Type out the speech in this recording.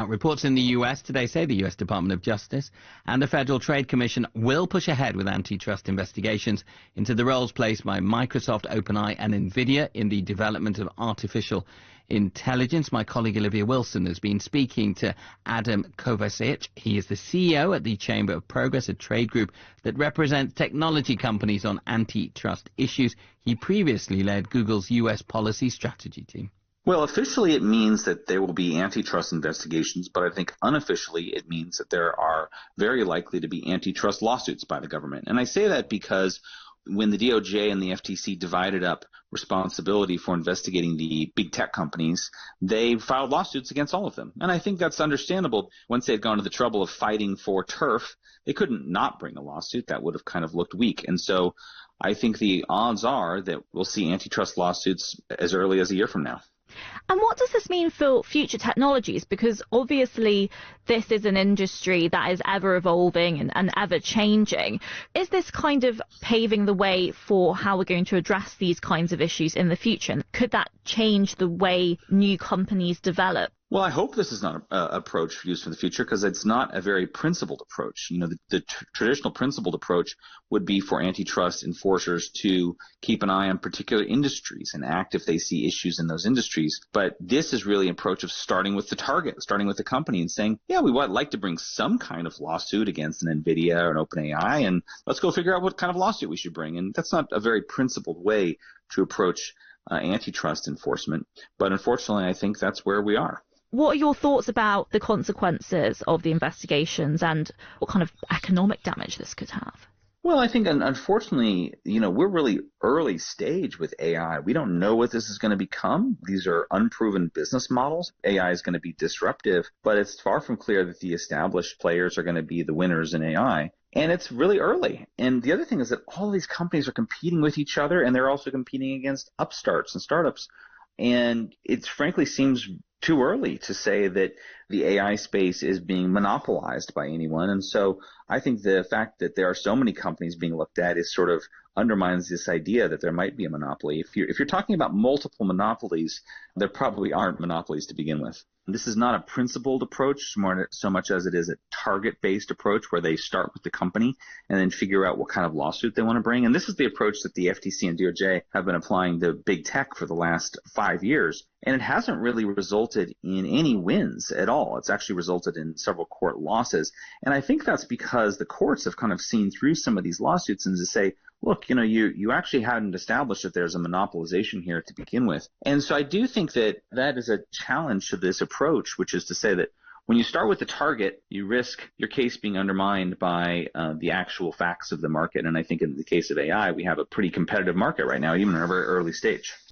Reports in the US today say the US Department of Justice and the Federal Trade Commission will push ahead with antitrust investigations into the roles played by Microsoft, OpenAI and Nvidia in the development of artificial intelligence. My colleague Olivia Wilson has been speaking to Adam Kovacevich. He is the CEO at the Chamber of Progress, a trade group that represents technology companies on antitrust issues. He previously led Google's US policy strategy team. Well, officially it means that there will be antitrust investigations, but I think unofficially it means that there are very likely to be antitrust lawsuits by the government. And I say that because when the DOJ and the FTC divided up responsibility for investigating the big tech companies, they filed lawsuits against all of them. And I think that's understandable. Once they had gone to the trouble of fighting for turf, they couldn't not bring a lawsuit. That would have kind of looked weak. And so I think the odds are that we'll see antitrust lawsuits as early as a year from now. And what does this mean for future technologies? Because obviously this is an industry that is ever evolving and ever changing. Is this kind of paving the way for how we're going to address these kinds of issues in the future? And could that change the way new companies develop? Well, I hope this is not an approach used for the future because it's not a very principled approach. You know, the traditional principled approach would be for antitrust enforcers to keep an eye on particular industries and act if they see issues in those industries. But this is really an approach of starting with the target, starting with the company and saying, yeah, we would like to bring some kind of lawsuit against an Nvidia or an OpenAI, and let's go figure out what kind of lawsuit we should bring. And that's not a very principled way to approach antitrust enforcement. But unfortunately, I think that's where we are. What are your thoughts about the consequences of the investigations and what kind of economic damage this could have? Well, I think unfortunately, we're really early stage with AI. We don't know what this is going to become. These are unproven business models. AI is going to be disruptive, but it's far from clear that the established players are going to be the winners in AI. And it's really early. And the other thing is that all these companies are competing with each other, and they're also competing against upstarts and startups. And it frankly seems too early to say that the AI space is being monopolized by anyone. And so I think the fact that there are so many companies being looked at is sort of undermines this idea that there might be a monopoly. If you're talking about multiple monopolies, there probably aren't monopolies to begin with. This is not a principled approach so much as it is a target-based approach where they start with the company and then figure out what kind of lawsuit they want to bring. And this is the approach that the FTC and DOJ have been applying to big tech for the last 5 years. And it hasn't really resulted in any wins at all. It's actually resulted in several court losses. And I think that's because the courts have kind of seen through some of these lawsuits and to say, look, you actually hadn't established that there's a monopolization here to begin with. And so I do think that that is a challenge to this approach, which is to say that when you start with the target, you risk your case being undermined by the actual facts of the market. And I think in the case of AI, we have a pretty competitive market right now, even in a very early stage.